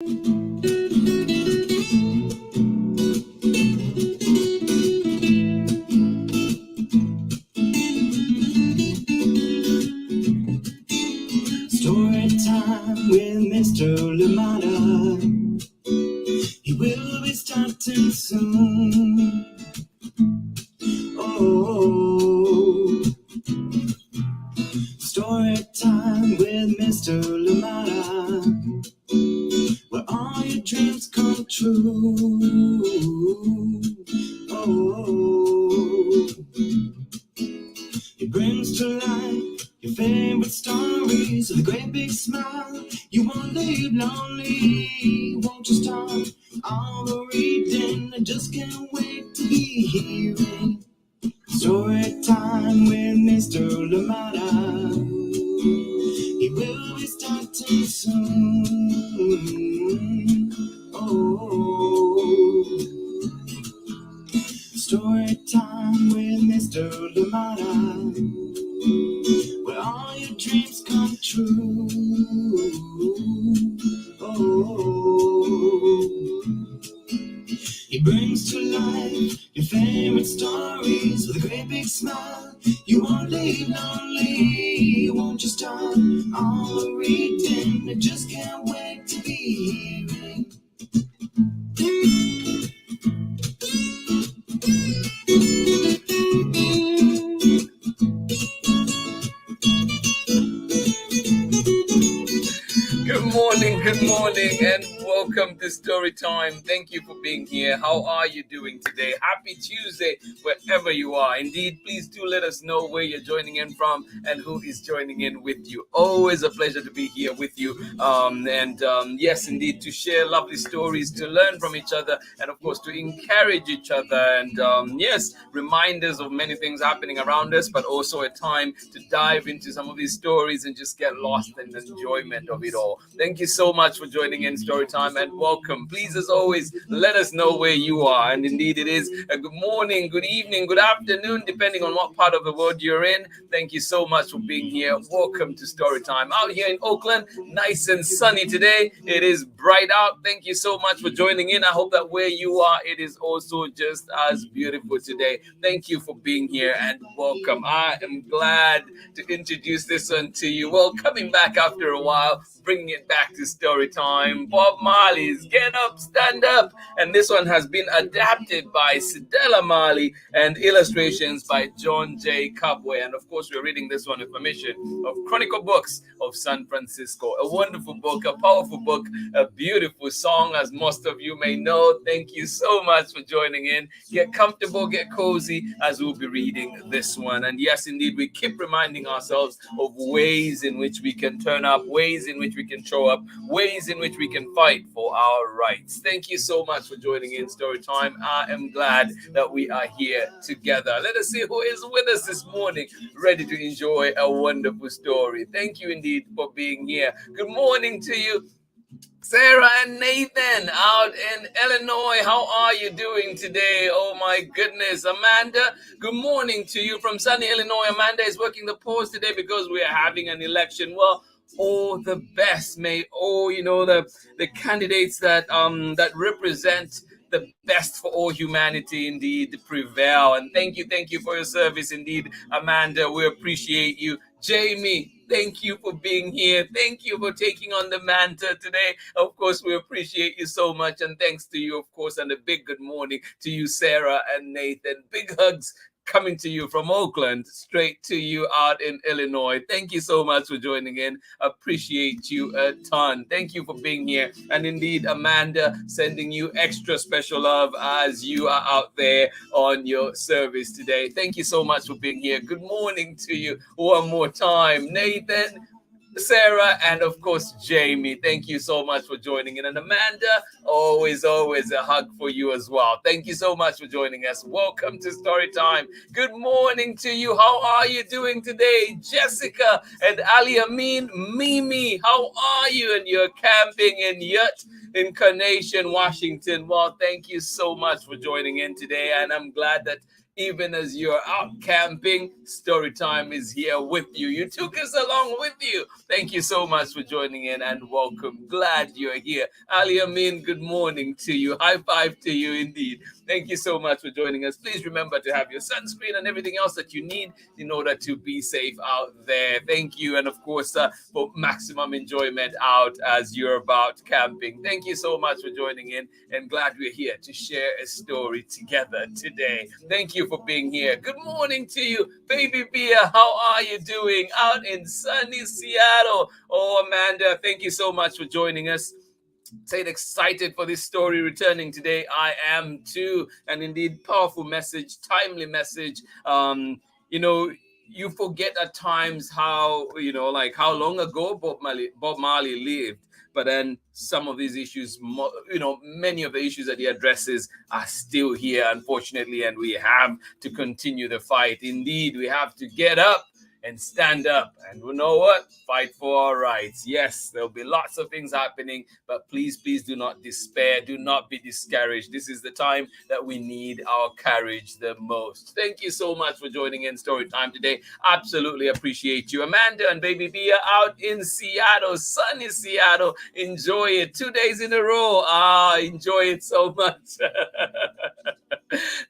Story time with Mr. Lamada. He will be starting soon. Oh, story time with Mr. Lamada, where all your dreams come true. Oh, he brings to life your favorite stories with a great big smile. You won't leave lonely, won't you start all the reading? I just can't wait to be hearing story time with Mr. Lamada. He will be starting soon. Oh, story time with Mr. Lamada, where all your dreams come true. Oh, he brings to life your favorite stories with a great big smile. You won't leave lonely, won't you start all the reading? I just can't wait to be hearing. Good morning, and welcome to Story Time. Thank you for being here. How are you doing today? Happy Tuesday, wherever you are. Indeed, please do let us know where you're joining in from and who is joining in with you. Always a pleasure to be here with you. Yes, indeed, to share lovely stories, to learn from each other, and of course, to encourage each other. And yes, reminders of many things happening around us, but also a time to dive into some of these stories and just get lost in the enjoyment of it all. Thank you so much for joining in Storytime, and welcome. Please, as always, let us know where you are. And indeed, it is a good morning, good evening, good afternoon, depending on what part of the world you're in. Thank you so much for being here. Welcome to Storytime. Out here in Oakland, nice and sunny today. It is bright out. Thank you so much for joining in. I hope that where you are, it is also just as beautiful today. Thank you for being here and welcome. I am glad to introduce this one to you. Well, coming back after a while, bringing it back to story time. Bob Marley's Get Up, Stand Up. And this one has been adapted by Cedella Marley and illustrations by John Jay Cabuay. And of course, we're reading this one with permission of Chronicle Books of San Francisco. A wonderful book, a powerful book, a beautiful song, as most of you may know. Thank you so much for joining in. Get comfortable, get cozy as we'll be reading this one. And yes, indeed, we keep reminding ourselves of ways in which we can turn up, ways in which we can show up, ways in which we can fight for our rights. Thank you so much for joining in Storytime. I am glad that we are here together. Let us see who is with us this morning, ready to enjoy a wonderful story. Thank you indeed for being here. Good morning to you, Sarah and Nathan out in Illinois. How are you doing today? Oh my goodness. Amanda, good morning to you from sunny Illinois. Amanda is working the polls today because we are having an election. Well, all the best. May all, the candidates that represent the best for all humanity indeed prevail. And thank you for your service indeed, Amanda. We appreciate you. Jamie, thank you for being here. Thank you for taking on the mantle today. Of course, we appreciate you so much. And thanks to you, of course, and a big good morning to you, Sarah and Nathan. Big hugs coming to you from Oakland, straight to you out in Illinois. Thank you so much for joining in. Appreciate you a ton. Thank you for being here. And indeed, Amanda, sending you extra special love as you are out there on your service today. Thank you so much for being here. Good morning to you one more time. Nathan, Sarah, and of course, Jamie, thank you so much for joining in. And Amanda, always a hug for you as well. Thank you so much for joining us. Welcome to Storytime. Good morning to you. How are you doing today? Jessica and Ali Amin, Mimi, how are you? And you're camping in Yurt in Carnation, Washington. Well, thank you so much for joining in today. And I'm glad that even as you're out camping, story time is here with you. You took us along with you. Thank you so much for joining in and welcome. Glad you're here. Ali Amin, good morning to you. High five to you indeed. Thank you so much for joining us. Please remember to have your sunscreen and everything else that you need in order to be safe out there. Thank you. And of course, for maximum enjoyment out as you're about camping. Thank you so much for joining in and glad we're here to share a story together today. Thank you for being here. Good morning to you, Baby Bia. How are you doing out in sunny Seattle? Oh, Amanda, thank you so much for joining us. Say excited for this story returning today. I am too. And indeed, powerful message, timely message. You forget at times how, like how long ago Bob Marley lived. But then some of these issues, many of the issues that he addresses are still here, unfortunately, and we have to continue the fight. Indeed, we have to get up and stand up. And you know what? Fight for our rights. Yes, there'll be lots of things happening, but please do not despair. Do not be discouraged. This is the time that we need our courage the most. Thank you so much for joining in Story Time today. Absolutely appreciate you. Amanda and Baby Bia out in Seattle, sunny Seattle. Enjoy it. 2 days in a row. Enjoy it so much.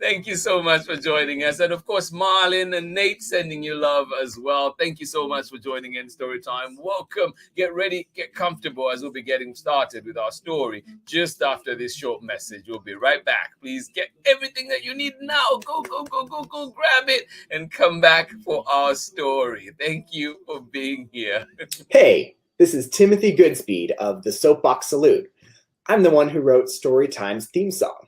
Thank you so much for joining us. And of course, Marlon and Nate sending you love as well. Thank you so much for joining in Story Time. Welcome. Get ready, get comfortable as we'll be getting started with our story just after this short message. We'll be right back. Please get everything that you need now. Go, grab it and come back for our story. Thank you for being here. Hey, this is Timothy Goodspeed of the Soapbox Salute. I'm the one who wrote Storytime's theme song.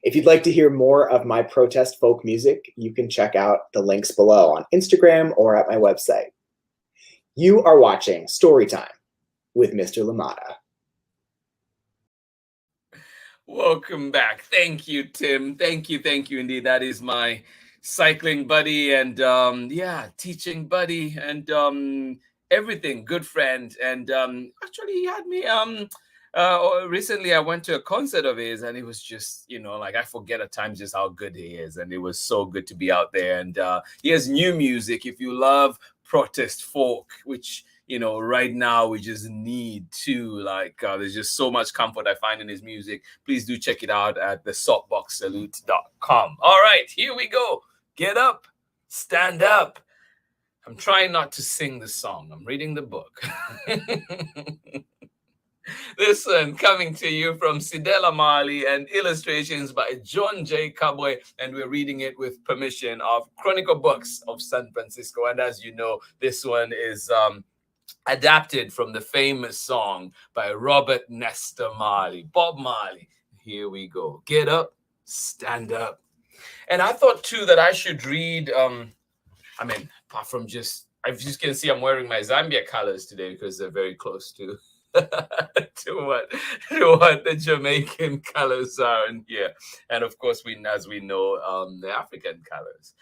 If you'd like to hear more of my protest folk music, you can check out the links below on Instagram or at my website. You are watching Storytime with Mr. LaMotta. Welcome back. Thank you, Tim. Thank you indeed. That is my cycling buddy and teaching buddy and everything, good friend. And actually he had me recently I went to a concert of his and it was just, I forget at times just how good he is. And it was so good to be out there. And he has new music. If you love protest folk, which, right now we just need to, there's just so much comfort I find in his music. Please do check it out at the soapboxsalute.com. All right, here we go. Get up, stand up. I'm trying not to sing the song. I'm reading the book. This one coming to you from Cedella Marley and illustrations by John Jay Cabuay, and we're reading it with permission of Chronicle Books of San Francisco. And as you know, this one is adapted from the famous song by Robert Nesta Marley, Bob Marley. Here we go. Get up, stand up. And I thought too that I should read, apart from as you can see, I'm wearing my Zambia colors today because they're very close to to what the Jamaican colors are in here, and of course as we know the African colors.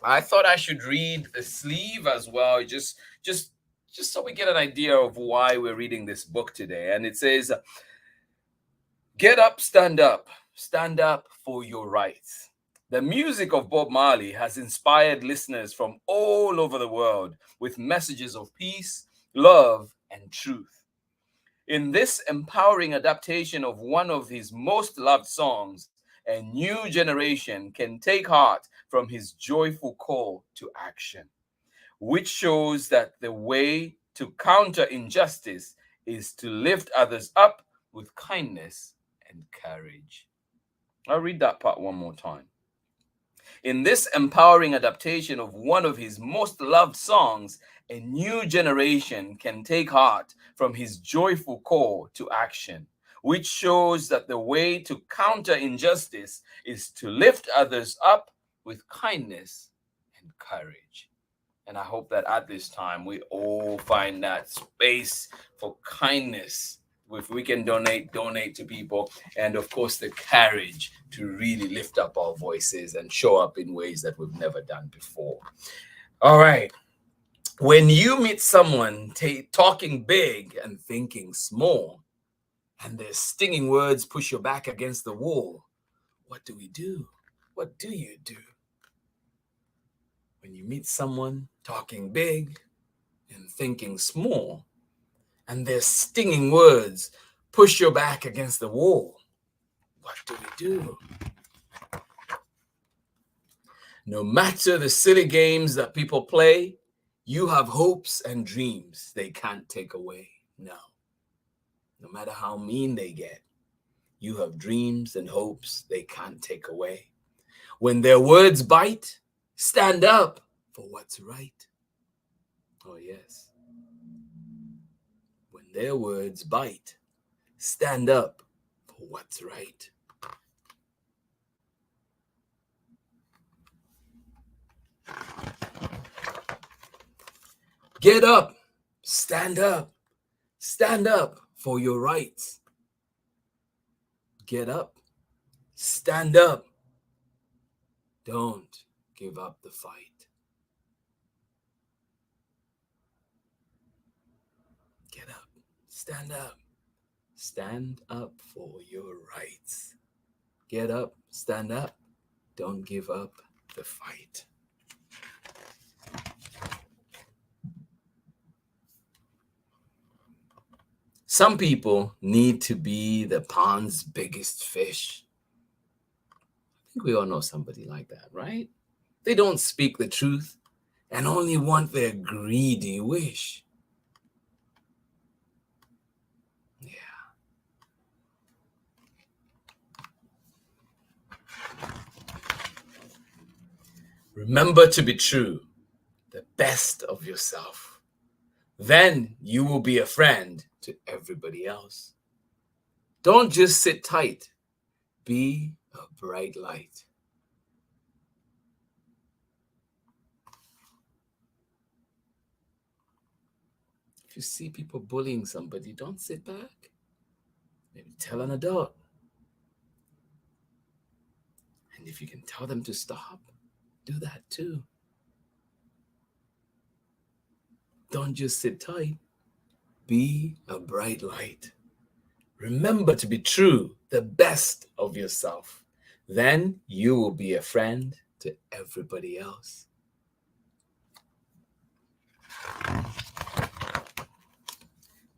I thought I should read the sleeve as well, just so we get an idea of why we're reading this book today. And it says, "Get up, stand up for your rights." The music of Bob Marley has inspired listeners from all over the world with messages of peace, love, and truth. In this empowering adaptation of one of his most loved songs, a new generation can take heart from his joyful call to action, which shows that the way to counter injustice is to lift others up with kindness and courage. I'll read that part one more time. In this empowering adaptation of one of his most loved songs, a new generation can take heart from his joyful call to action, which shows that the way to counter injustice is to lift others up with kindness and courage. And I hope that at this time we all find that space for kindness. If we can donate to people, and of course the courage to really lift up our voices and show up in ways that we've never done before. All right. When you meet someone talking big and thinking small, and their stinging words push your back against the wall, what do we do? what do you do when you meet someone talking big and thinking small, and their stinging words push your back against the wall? What do we do? No matter the silly games that people play, you have hopes and dreams they can't take away. No matter how mean they get, you have dreams and hopes they can't take away. When their words bite, stand up for what's right. Oh, yes. When their words bite, stand up for what's right. Get up, stand up for your rights. Get up, stand up. Don't give up the fight. Get up, stand up for your rights. Get up, stand up, don't give up the fight. Some people need to be the pond's biggest fish. I think we all know somebody like that, right? They don't speak the truth and only want their greedy wish. Yeah. Remember to be true, the best of yourself. Then you will be a friend to everybody else. Don't just sit tight. Be a bright light. If you see people bullying somebody, don't sit back. Maybe tell an adult. And if you can tell them to stop, do that too. Don't just sit tight. Be a bright light. Remember to be true, the best of yourself. Then you will be a friend to everybody else.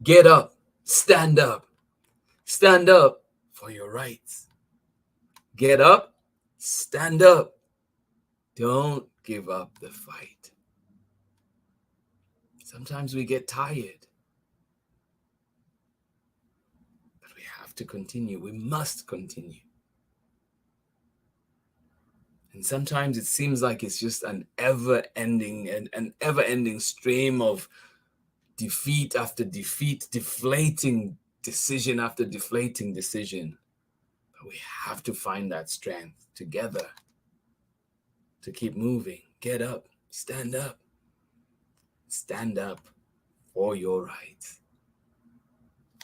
Get up, stand up for your rights. Get up, stand up. Don't give up the fight. Sometimes we get tired, but we have to continue. We must continue. And sometimes it seems like it's just an ever-ending stream of defeat after defeat, deflating decision after deflating decision. But we have to find that strength together to keep moving. Get up, stand up for your rights.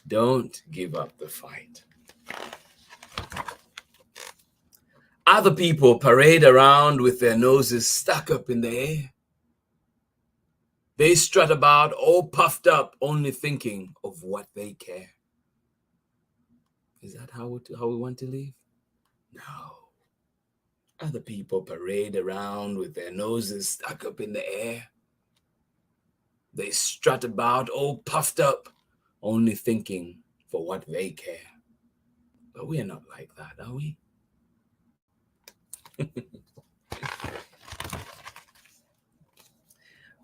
Don't give up the fight. Other people parade around with their noses stuck up in the air. They strut about all puffed up, only thinking of what they care. Is that how we want to live? No. Other people parade around with their noses stuck up in the air. They strut about all puffed up, only thinking for what they care. But we are not like that, are we?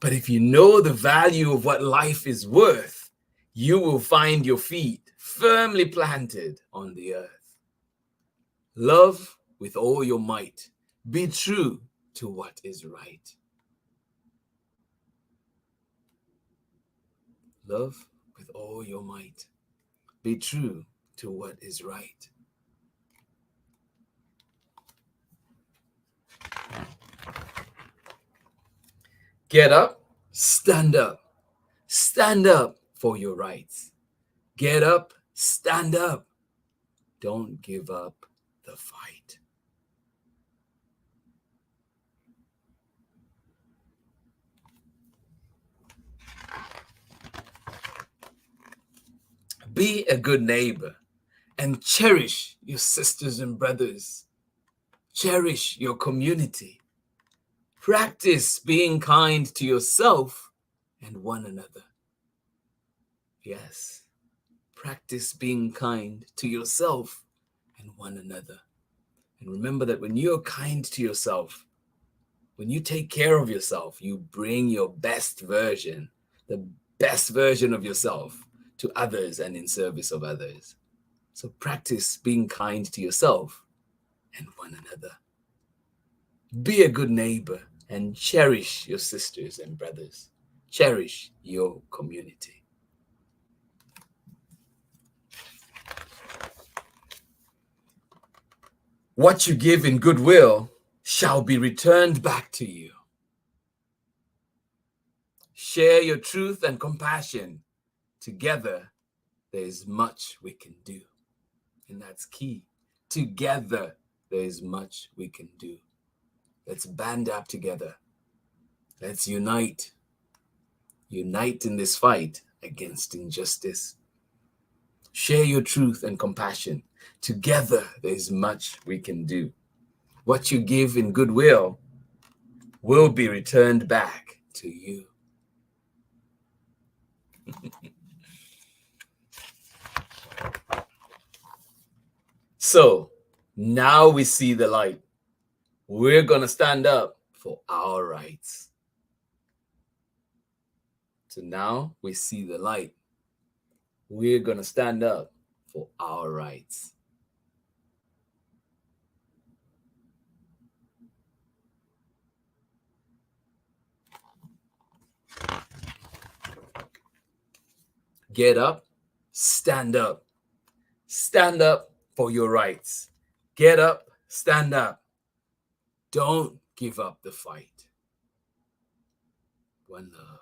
But if you know the value of what life is worth, you will find your feet firmly planted on the earth. Love with all your might. Be true to what is right. Love with all your might. Be true to what is right. Get up, stand up for your rights. Get up, stand up. Don't give up the fight. Be a good neighbor and cherish your sisters and brothers. Cherish your community. Practice being kind to yourself and one another. Yes, practice being kind to yourself and one another. And remember that when you're kind to yourself, when you take care of yourself, you bring your best version, the best version of yourself to others and in service of others. So practice being kind to yourself and one another. Be a good neighbor and cherish your sisters and brothers. Cherish your community. What you give in goodwill shall be returned back to you. Share your truth and compassion. Together, there is much we can do. And that's key. Together, there is much we can do. Let's band up together. Let's unite. Unite in this fight against injustice. Share your truth and compassion. Together, there is much we can do. What you give in goodwill will be returned back to you. So, now we see the light. We're going to stand up for our rights. So now we see the light. We're going to stand up for our rights. Get up, stand up. Stand up for your rights. Get up, stand up. Don't give up the fight. One love.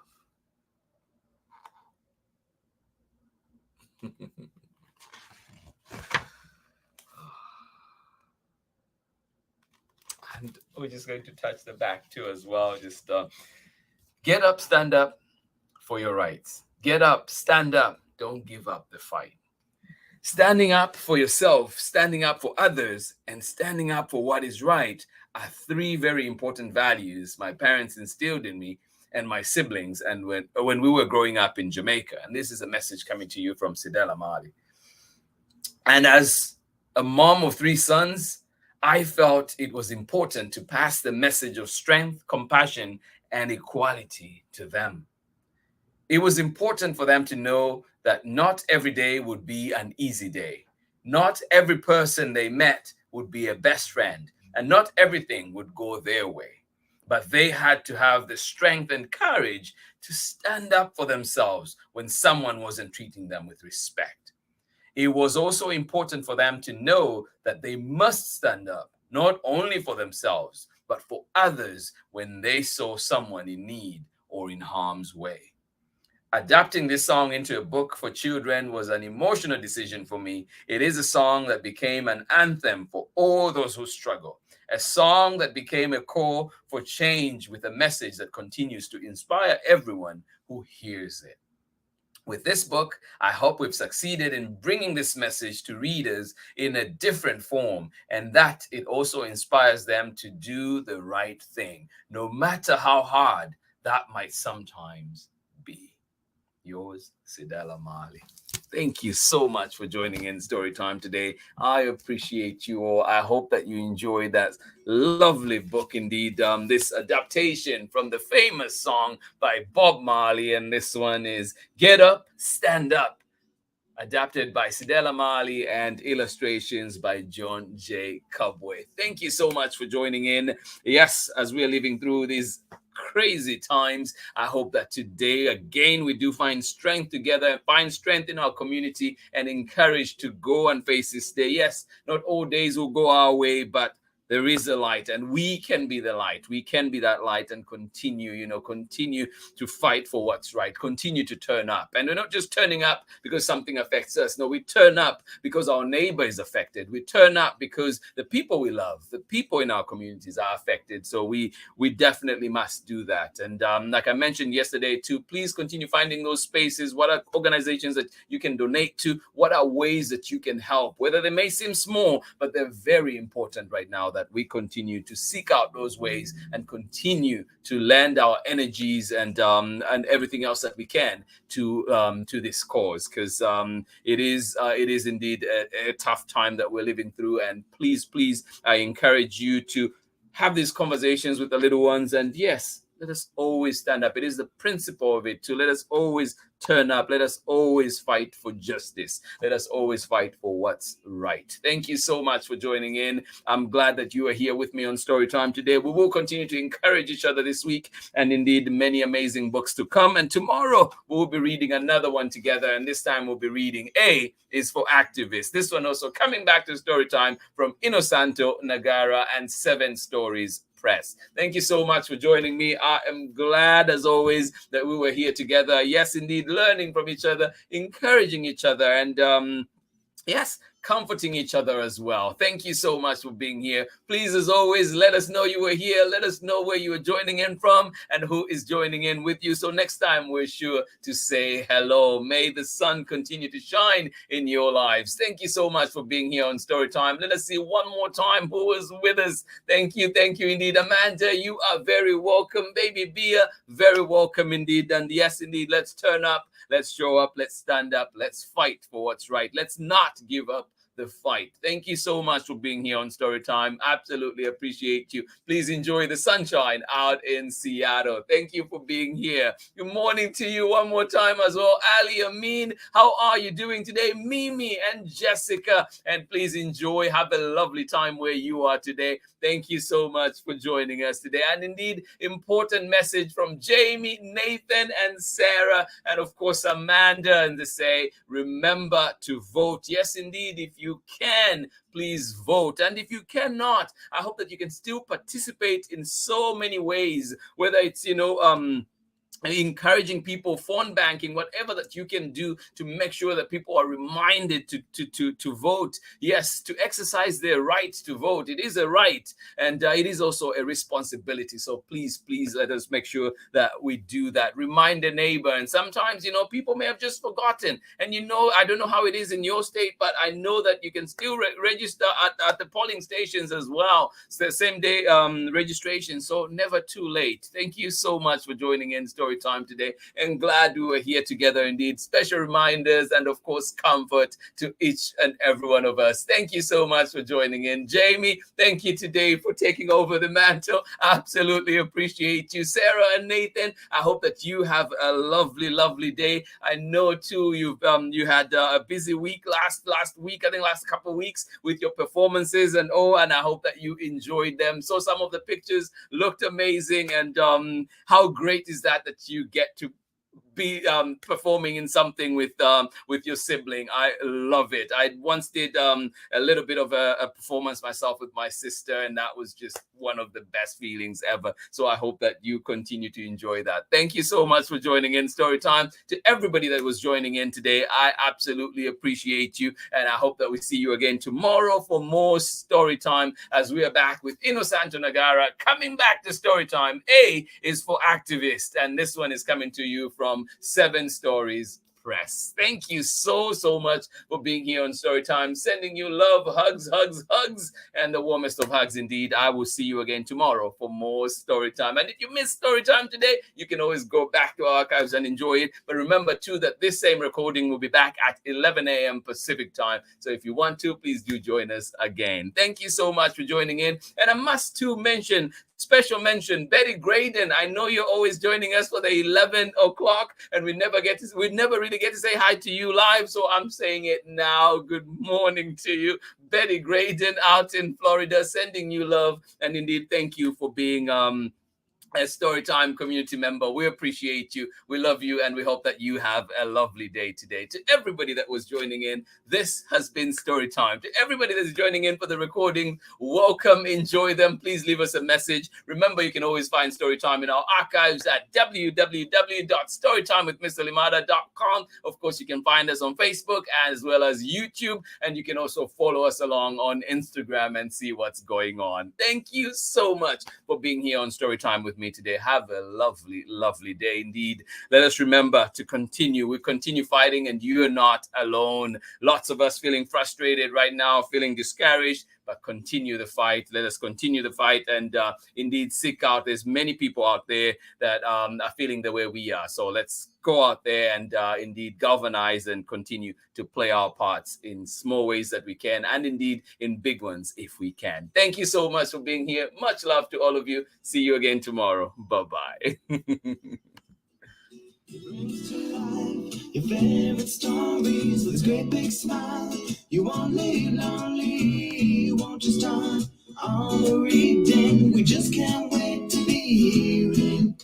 And we're just going to touch the back too as well. Just get up, stand up for your rights. Get up, stand up. Don't give up the fight. Standing up for yourself, standing up for others, and standing up for what is right are three very important values my parents instilled in me and my siblings and when we were growing up in Jamaica. And this is a message coming to you from Cedella Marley. And as a mom of three sons, I felt it was important to pass the message of strength, compassion, and equality to them. It was important for them to know that not every day would be an easy day. Not every person they met would be a best friend, and not everything would go their way. But they had to have the strength and courage to stand up for themselves when someone wasn't treating them with respect. It was also important for them to know that they must stand up, not only for themselves, but for others when they saw someone in need or in harm's way. Adapting this song into a book for children was an emotional decision for me. It is a song that became an anthem for all those who struggle, a song that became a call for change with a message that continues to inspire everyone who hears it. With this book, I hope we've succeeded in bringing this message to readers in a different form, and that it also inspires them to do the right thing, no matter how hard that might sometimes be. Yours, Cedella Marley. Thank you so much for joining in Storytime today. I appreciate you all. I hope that you enjoyed that lovely book indeed. This adaptation from the famous song by Bob Marley, and this one is Get Up, Stand Up, adapted by Cedella Marley and illustrations by John Jay Cabuay. Thank you so much for joining in. Yes, as we are living through these crazy times, I hope that today again we do find strength together, find strength in our community, and encourage to go and face this day. Yes, not all days will go our way, but there is a light, and we can be the light. We can be that light and continue to fight for what's right. Continue to turn up. And we're not just turning up because something affects us. No, we turn up because our neighbor is affected. We turn up because the people we love, the people in our communities are affected. So we definitely must do that. And like I mentioned yesterday too, please continue finding those spaces. What are organizations that you can donate to? What are ways that you can help? Whether they may seem small, but they're very important right now that that we continue to seek out those ways and continue to lend our energies and everything else that we can to this cause, because it is indeed a tough time that we're living through. And please, I encourage you to have these conversations with the little ones. And yes, let us always stand up. It is the principle of it, to let us always turn up. Let us always fight for justice. Let us always fight for what's right. Thank you so much for joining in. I'm glad that you are here with me on Storytime today. We will continue to encourage each other this week, and indeed many amazing books to come. And tomorrow we'll be reading another one together, and this time we'll be reading A is for Activists. This one also coming back to Storytime from Inosanto Nagara and 7 Stories Press. Thank you so much for joining me. I am glad, as always, that we were here together. Yes, indeed, learning from each other, encouraging each other, and yes, comforting each other as well. Thank you so much for being here. Please, as always, let us know you were here. Let us know where you are joining in from and who is joining in with you. So next time, we're sure to say hello. May the sun continue to shine in your lives. Thank you so much for being here on Storytime. Let us see one more time who was with us. Thank you indeed. Amanda, you are very welcome. Baby Bia, very welcome indeed. And yes, indeed, let's turn up. Let's show up. Let's stand up. Let's fight for what's right. Let's not give up the fight. Thank you so much for being here on Storytime. Absolutely appreciate you. Please enjoy the sunshine out in Seattle. Thank you for being here. Good morning to you one more time as well. Ali, Amin, how are you doing today? Mimi and Jessica. And please enjoy. Have a lovely time where you are today. Thank you so much for joining us today. And indeed, important message from Jamie, Nathan, and Sarah, and of course, Amanda, and to say, remember to vote. Yes, indeed, if you can, please vote. And if you cannot, I hope that you can still participate in so many ways, whether it's, encouraging people, phone banking, whatever that you can do to make sure that people are reminded to vote. Yes, to exercise their right to vote. It is a right, and it is also a responsibility. So please let us make sure that we do that. Remind a neighbor. And sometimes, people may have just forgotten. And I don't know how it is in your state, but I know that you can still register at the polling stations as well. It's the same day registration, so never too late. Thank you so much for joining in Storytime today, and glad we were here together indeed. Special reminders and of course comfort to each and every one of us. Thank you so much for joining in. Jamie, thank you today for taking over the mantle. Absolutely appreciate you. Sarah and Nathan, I hope that you have a lovely day. I know too you had a busy week last week, I think last couple of weeks, with your performances and I hope that you enjoyed them. So some of the pictures looked amazing, and how great is that you get to be performing in something with your sibling. I love it. I once did a little bit of a performance myself with my sister, and that was just one of the best feelings ever. So I hope that you continue to enjoy that. Thank you so much for joining in Storytime. To everybody that was joining in today, I absolutely appreciate you, and I hope that we see you again tomorrow for more Storytime, as we are back with Inosanto Nagara coming back to Storytime. A is for Activist, and this one is coming to you from 7 Stories Press. Thank you so much for being here on Storytime. Sending you love, hugs, and the warmest of hugs indeed. I will see you again tomorrow for more Storytime. And if you missed Storytime today, you can always go back to our archives and enjoy it. But remember too that this same recording will be back at 11 a.m. Pacific time. So if you want to, please do join us again. Thank you so much for joining in. And I must too special mention, Betty Graydon. I know you're always joining us for the 11 o'clock, and we never really get to say hi to you live, so I'm saying it now. Good morning to you, Betty Graydon out in Florida, sending you love, and indeed thank you for being a Storytime community member. We appreciate you, we love you, and we hope that you have a lovely day today. To everybody that was joining in, this has been Storytime. To everybody that's joining in for the recording, welcome, enjoy them. Please leave us a message. Remember, you can always find Storytime in our archives at www.storytimewithmrlimada.com. Of course, you can find us on Facebook as well as YouTube, and you can also follow us along on Instagram and see what's going on. Thank you so much for being here on Storytime with me today. Have a lovely day indeed. Let us remember to continue. We continue fighting, and you're not alone. Lots of us feeling frustrated right now, feeling discouraged. but continue the fight. Let us continue the fight and indeed seek out. There's many people out there that are feeling the way we are. So let's go out there and indeed galvanize and continue to play our parts in small ways that we can, and indeed in big ones if we can. Thank you so much for being here. Much love to all of you. See you again tomorrow. Bye-bye. Brings to life your favorite stories with a great big smile. You won't live lonely, won't you start on the reading? We just can't wait to be hearing.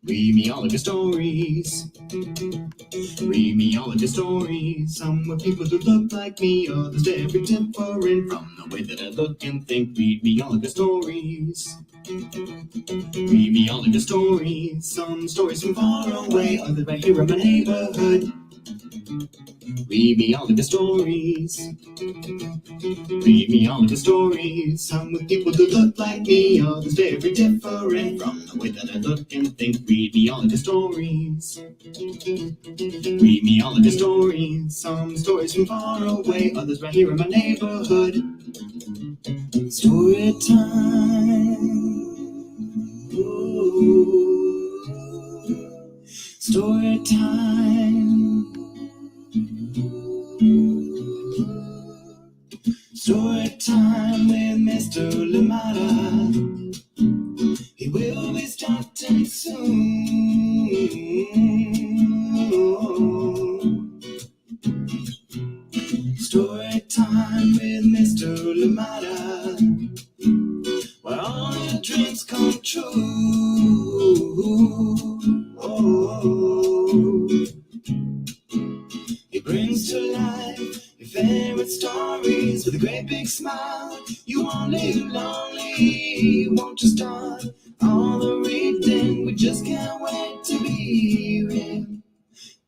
Read me all of your stories. Read me all of your stories. Some with people who look like me, others very different from the way that I look and think. Read me all of your stories. Read me all of your stories. Some stories from far away, others right here in my neighborhood. Read me all of your stories. Read me all of your stories. Some with people who look like me, others very different from the way that I look and think. Read me all of your stories. Read me all of your stories. Some stories from far away, others right here in my neighborhood. Story time. Ooh. Story time. Story time with Mr. Lamada. He will be starting soon. Story time with Mr. Lamada, where all your dreams come true. Oh. He brings to life your favorite stories with a great big smile. You won't live lonely, won't you start all the reading? We just can't wait to be hearing.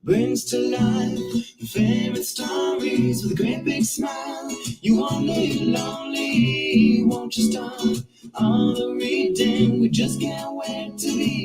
Brings to life your favorite stories with a great big smile. You won't live lonely, won't you start all the reading? We just can't wait to be